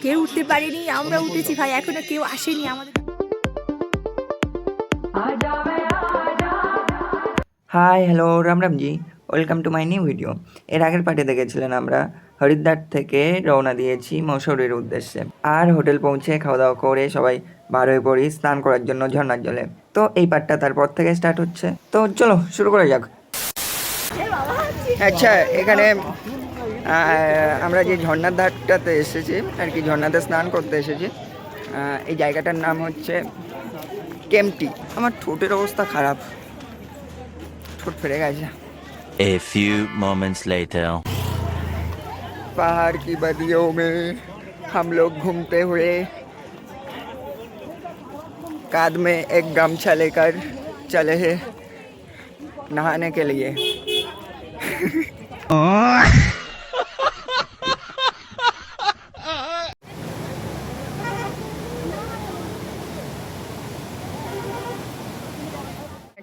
কেউ উঠতে পারেনি, আমরা উঠেছি ভাই, এখনো কেউ আসেনি আমাদের। Hi hello Ram Ramji, welcome to my new video. এর আগের পার্টে দেখেছিলেন আমরা হরিদ্বার থেকে রওনা দিয়েছি মসৌরির উদ্দেশ্যে, আর হোটেল পৌঁছে খাওয়া দাওয়া করে সবাই বার হয়ে পড়ি স্নান করার জন্য ঝর্ণার জলে। তো এই পার্টটা তারপর থেকে স্টার্ট হচ্ছে, তো চলো শুরু করা যাক। আচ্ছা, এখানে আমরা যে ঝর্ণার ধারটাতে এসেছি আর কি, ঝর্ণাতে স্নান করতে এসেছি। এই জায়গাটার নাম হচ্ছে কেম্পটি। আমার ঠোঁটের অবস্থা খারাপ, ঠোঁট ফেরে গেছে। A few moments later. पहाड़ की बदियों में हम लोग घूमते हुए कांध में एक गमछा लेकर चले हैं नहाने के लिए।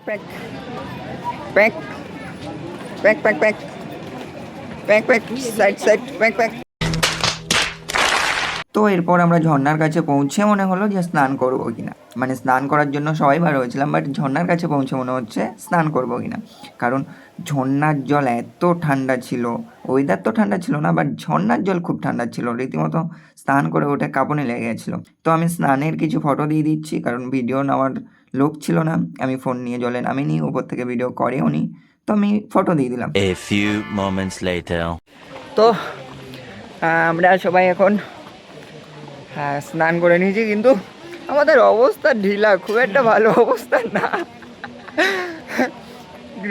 Pack pack pack pack pack pack pack side side pack pack. তো এরপর আমরা ঝর্ণার কাছে পৌঁছে মনে হলো যে স্নান করবো কিনা, মানে স্নান করার জন্য সবাই বার হয়েছিলাম, বাট ঝর্ণার কাছে পৌঁছে মনে হচ্ছে স্নান করবো কিনা, কারণ ঝর্ণার জল এত ঠান্ডা ছিল। ওয়েদার তো ঠান্ডা ছিল না, বাট ঝর্ণার জল খুব ঠান্ডা ছিল, রীতিমতো স্নান করে ওঠে কাঁপুনি লেগে গেছিলো। তো আমি স্নানের কিছু ফটো দিয়ে দিচ্ছি, কারণ ভিডিও নেওয়ার লোক ছিল না, আমি ফোন নিয়ে জলে নামিনি, উপর থেকে ভিডিও করেও নি, তো আমি ফটো দিয়ে দিলাম। A few moments later. তো আমরা সবাই এখন স্নান করে নিয়েছি, কিন্তু আমাদের অবস্থা ঢিলা, খুব একটা ভালো অবস্থা না,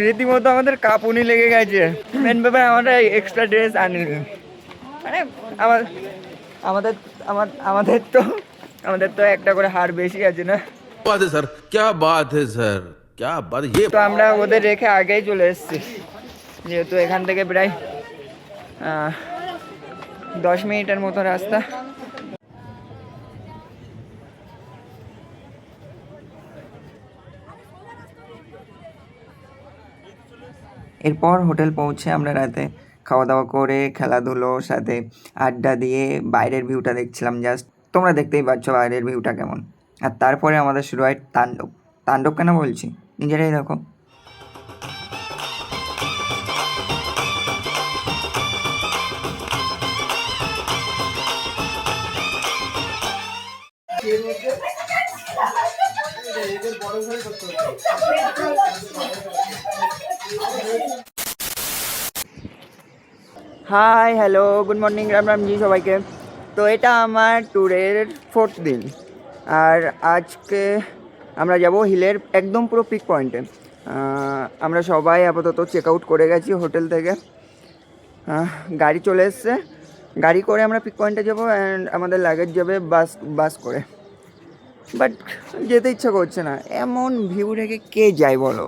রীতিমতো আমাদের কাঁপুনি লেগে গেছে। মেন ব্যাপার আমরা এক্সট্রা ড্রেস আনিনি, মানে আমাদের আমাদের তো একটা করে হাড় বেশি আছে না। बात है सर, क्या बात है सर, क्या बात ये। তো আমরা ওদের রেখে আগেই চলে এসেছি, যেহেতু এখান থেকে প্রায় 10 মিনিটের মতো রাস্তা। এরপর হোটেল পৌঁছে আমরা রাতে খাওয়া দাওয়া করে খেলাধুলো সাথে আড্ডা দিয়ে বাইরের ভিউটা দেখছিলাম। জাস্ট তোমরা দেখতেই পাচ্ছ বাইরের ভিউটা কেমন। আর তারপরে আমাদের শুরু হয় তাণ্ডব। তাণ্ডব কেন বলছি নিজেরাই দেখো। Hi hello good morning Ram Ramji সবাইকে। তো এটা আমার ট্যুরের 4th দিন, আর আজকে আমরা যাব হিলের একদম পুরো পিক পয়েন্টে। আমরা সবাই আপাতত চেক আউট করে গেছি হোটেল থেকে, গাড়ি চলে এসছে, গাড়ি করে আমরা পিক পয়েন্টে যাবো, অ্যান্ড আমাদের লাগেজ যাবে বাস করে। বাট যেতে ইচ্ছা করছে না, এমন ভিউ রেখে কে যায় বলো,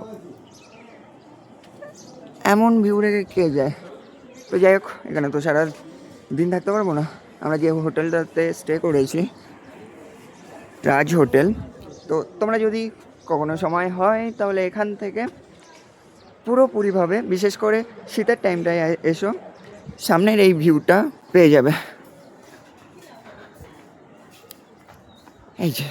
এমন ভিউ রেখে কে যায়। তো যাই হোক, এখানে তো সারা দিন থাকতে পারবো না। আমরা যে হোটেলটাতে স্টে করেছি রাজ হোটেল, তো তোমরা যদি কখনো সময় হয় তাহলে এখান থেকে পুরোপুরিভাবে, বিশেষ করে শীতের টাইমটায় এসো, সামনের এই ভিউটা পেয়ে যাবে। এই যে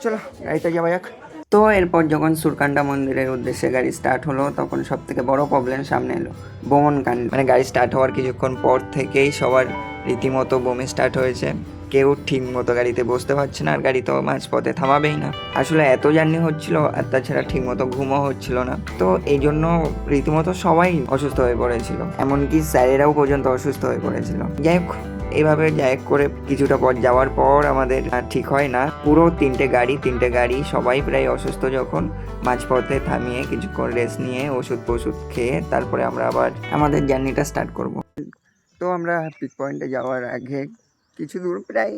চলো গাড়িতে যাওয়া যাক। তো এরপর যখন সুরকান্ডা মন্দিরের উদ্দেশ্যে গাড়ি স্টার্ট হলো, তখন সব থেকে বড় প্রবলেম সামনে এলো, বমনকাণ্ড। মানে গাড়ি স্টার্ট হওয়ার কিছুক্ষণ পর থেকেই সবার রীতিমতো বমি স্টার্ট হয়েছে, কেউ ঠিক মতো গাড়িতে বসতে পারছে না, আর গাড়ি তো মাঝপথে থামাবেই না। আসলে এত জার্নি হচ্ছিল, আর তাছাড়া ঠিক মতো ঘুমও হচ্ছিল না, তো এই জন্য রীতিমতো সবাই অসুস্থ হয়ে পড়েছিল, এমনকি স্যারেরাও পর্যন্ত অসুস্থ হয়ে পড়েছিল। যাই হোক, এইভাবে যাই করে কিছুটা পর যাওয়ার পর আমাদের ঠিক হয় না, পুরো তিনটে গাড়ি সবাই প্রায় অসুস্থ, যখন মাঝপথে থামিয়ে কিছুক্ষণ রেস্ট নিয়ে ওষুধ খেয়ে তারপরে আমরা আবার আমাদের জার্নিটা স্টার্ট করব। তো আমরা পিক পয়েন্টে যাওয়ার আগে কিছু দূর, প্রায়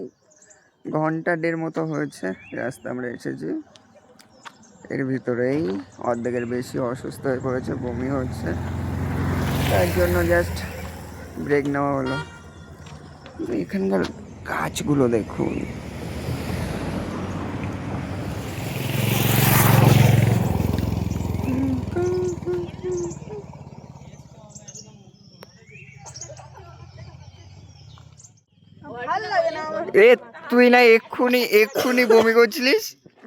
1.5 ঘন্টা মতো হয়েছে রাস্তা আমরা এসেছি, এর ভিতরেই অর্ধেকের বেশি অসুস্থ হয়ে পড়েছে, বমি হচ্ছে, তার জন্য জাস্ট ব্রেক নেওয়া হলো। এখানকার গাছগুলো দেখুন, এ তুই না এক্ষুনি বমি করছিলিস।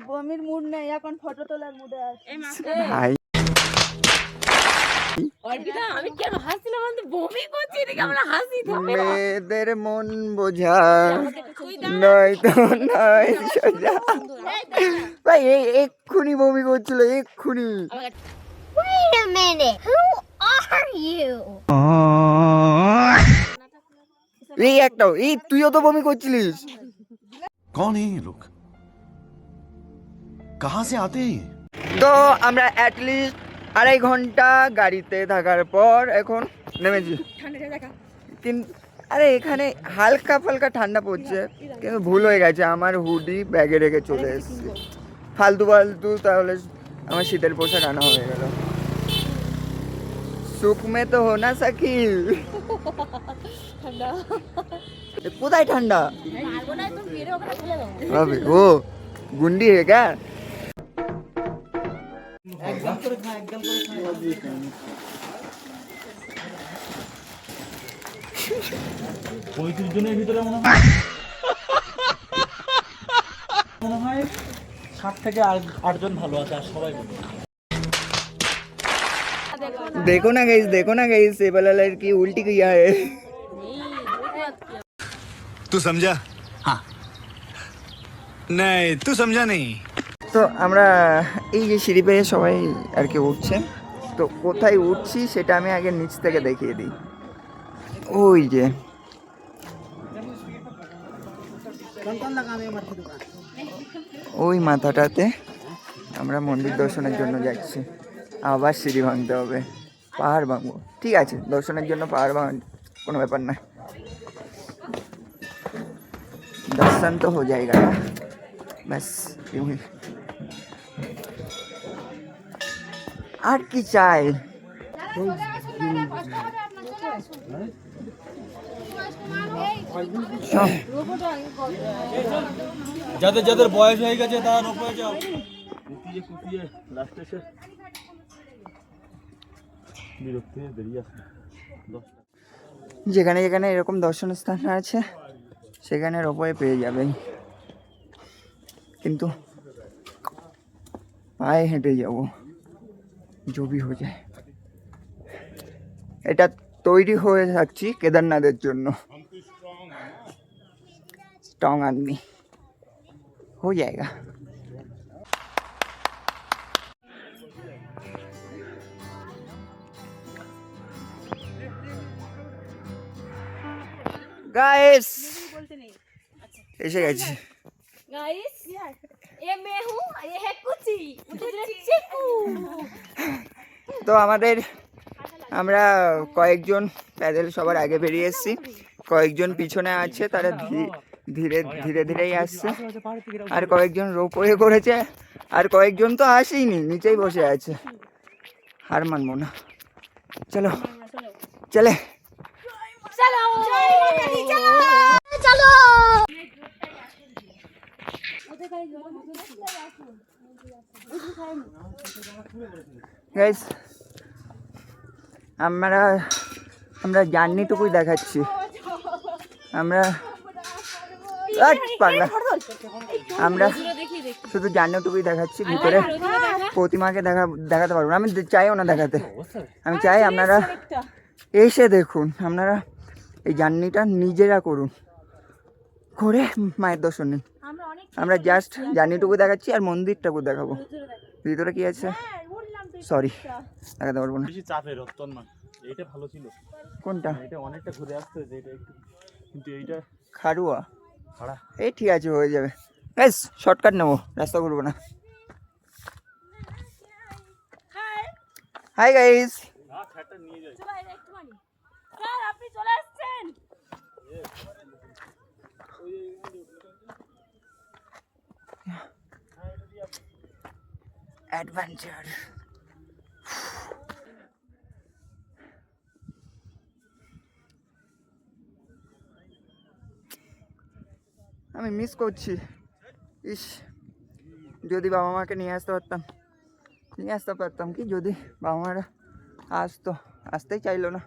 বমির মুড নেই এখন, ফটো তোলার মুডে আছে। ভাই অর্পিতা আমি কেন হাসছিলাম, আমি তো বমি করছি, এদিকে আমরা হাসি থামে না। মেয়েদের মন বোঝা নয় তো নয় সোজা। ভাই এক্ষুনি বমি করছিল এক্ষুনি। Wait a minute. Who are you? এই তুইও তো বমি করছিলিস। कौन है ये लोग कहां से आते हैं ये? তো আমরা অ্যাটলিস্ট 2.5 ঘন্টা গাড়িতে থাকার পর এখন নেমেছি। কিন্তু আরে এখানে হালকা ফালকা ঠান্ডা পড়ছে, কিন্তু ভুল হয়ে গেছে, আমার হুডি ব্যাগে রেখে চলে এসেছি। ফালতু তাহলে আমার শীতের পোশাক আনা হয়ে গেল। সুখ মে তো হো না সাকি। কোথায় ঠান্ডা? अबे वो गुंडी है क्या? মনে হয় 7 থেকে 8 জন ভালো আছে আর সবাই देखो ना गाइस ये वाला लड़की उल्टी किया है। तू समझा? हाँ नहीं तू समझा नहीं। তো আমরা এই যে সিঁড়ি পেয়ে সবাই আর কি উঠছে, তো কোথায় উঠছি সেটা আমি আগে নিচ থেকে দেখিয়ে দিই। ওই যে ওই মাথাটাতে আমরা মন্দির দর্শনের জন্য যাচ্ছি। আবার সিঁড়ি ভাঙতে হবে, পাহাড় ভাঙবো। ঠিক আছে, দর্শনের জন্য পাহাড় ভাঙ কোনো ব্যাপার না, दर्शन तो हो जाएगा ना, बस यूं ही। আর কি চাই? যাদের যাদের বয়স হয়ে গেছে তারা রোপে যাও। কুপিয়ে লাস্টে এসে বিরক্তি বেরিয়ে আসে। যেখানে যেখানে এরকম দর্শন স্থান আছে সেখানে রোপওয়ে পেয়ে যাবেন, কিন্তু পায়ে হেঁটে যাবো জবি হয়ে যায়। এটা তৈরি হয়ে থাকছি কেদারনাথের জন্য। স্ট্রং আদমি हो जाएगा। गाइस এসে গেছি। गाइस ये मैं हूँ, ये है कुची, मुझे चिकू। তো আমরা কয়েকজন প্যাডেল সবার আগে বেরিয়ে এসেছি, কয়েকজন পিছনে আছে, তারা ধীরেই আসছে, আর কয়েকজন রোপওয়ে করেছে, আর কয়েকজন তো আসেইনি, নিচেই বসে আছে। হার মানবো না, চলো চলে। चलो चलो গাইস আমরা জার্নিটুকুই দেখাচ্ছি। আমরা পাগলা, আমরা শুধু জার্নিটুকুই দেখাচ্ছি, ভিতরে প্রতিমাকে দেখাতে পারবো না। আমি চাইও না দেখাতে, আমি চাই আপনারা এসে দেখুন, আপনারা এই জার্নিটা নিজেরা করুন, করে মায়ের দর্শন নিন। আমরা জাস্ট জার্নিটুকু দেখাচ্ছি আর মন্দিরটাকে দেখাবো। ভিতরে কি আছে সরি দেখাতে পারবো না। বেশি চাপের রত্তন না, এইটা ভালো ছিল। কোনটা? এটা অনেকটা ঘুরে আসতে হয়েছে, এটা একটু, কিন্তু এইটা খাড়ুয়া খাড়া। এই ঠিক আছে, হয়ে যাবে। বেশ শর্টকাট নেবো, রাস্তা ঘুরবো না। হাই গাইস, নিয়ে যাই। স্যার আপনি চলে আসছেন। অ্যাডভেঞ্চার। আমি মিস করছি, ইস যদি বাবা মাকে নিয়ে আসতে পারতাম কি, যদি বাবা মারা আসতেই চাইলো না।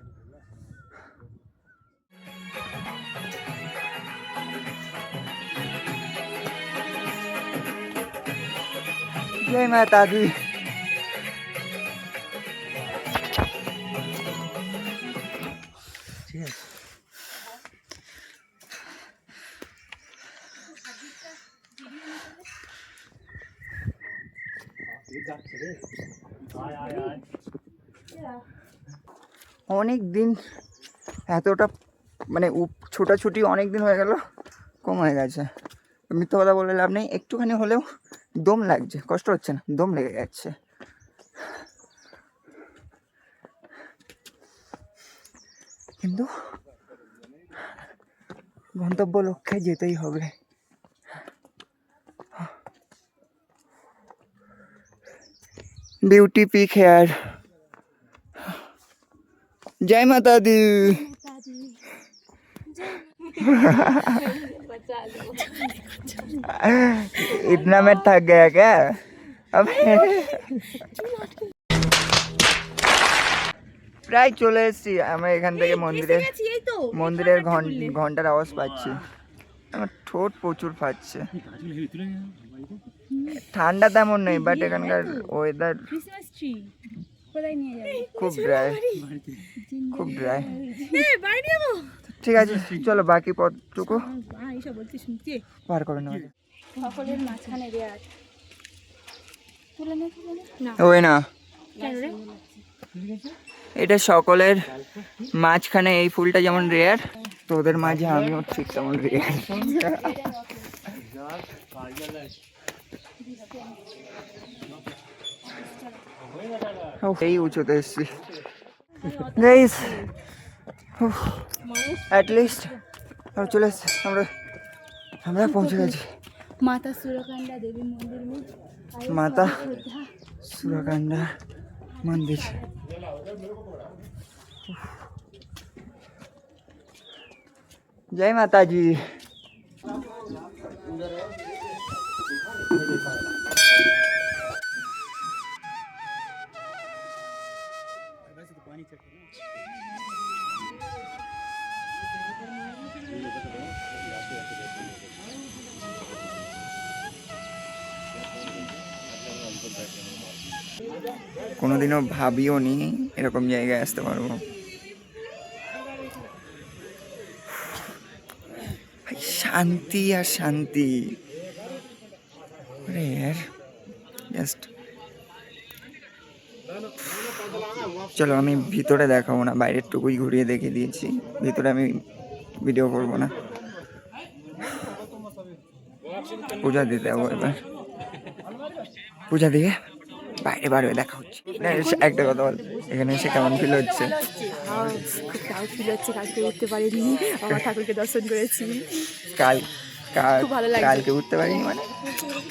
জয় মাতা দি। অনেক দিন এতটা মানে ছোটাছুটি অনেক দিন হয়ে গেল, কম হয়ে গেছে। মিথ্যা কথা বলে লাভ নেই, একটুখানি হলেও দম লাগছে, কষ্ট হচ্ছে না, দম লেগে যাচ্ছে। কিন্তু গন্তব্য লক্ষ্যে যেতেই হবে। Beauty peak here. जय माता दी। इतना में थक गया क्या अब? প্রায় চলে এসেছি আমরা এখান থেকে মন্দিরের ঘন্টার আওয়াজ পাচ্ছি। আমার ঠোঁট প্রচুর ফাটছে। ঠান্ডা তেমন নেই, বাট এখানকার ওয়েদার খুব ড্রাই, খুব ড্রাই। ঠিক আছে চলো বাকি পথটুকু পার করে নেওয়া। সকলের মাঝখানে রেয়ার তুলে না ওই না, এটা সকলের মাঝখানে এই ফুলটা যেমন রেয়ার, তোদের মাঝে আমিও ঠিক তেমন রেয়ার। এই উঁচুতে এসছি গাইস, অ্যাটলিস্ট চলে এসছি আমরা পৌঁছে গেছি माता सुरकांडा देवी मंदिर में। माता सुरकांडा मंदिर। जय माता जी। কোনোদিনও ভাবিও নি এরকম জায়গায় আসতে পারবো। শান্তি আর শান্তি। আরে यार জাস্ট চলো, আমি ভিতরে দেখাবো না, বাইরের টুকুই ঘুরিয়ে দেখিয়ে দিয়েছি, ভিতরে আমি ভিডিও করবো না। পূজা দিতে যাবো এবার, পূজা দিয়ে বাইরে বার হয়ে দেখা হচ্ছে। একটা কথা বল, এখানে এসে কেমন ফিল হচ্ছে? খুব প্রাউড ফিল হচ্ছে, কালকে উঠতে পারিনি, আমার ঠাকুরকে দর্শন করেছি। খুব ভালো লাগছে। কালকে উঠতে পারিনি মানে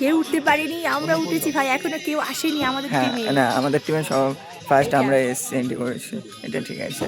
কেউ উঠতে পারিনি, আমরা উঠেছি ভাই, এখনো কেউ আসেনি আমাদের হ্যাঁ টিমে। না, আমাদের টিমে সব ফার্স্ট আমরা এসছি, এন্ট্রি করেছি, এটা ঠিক আছে।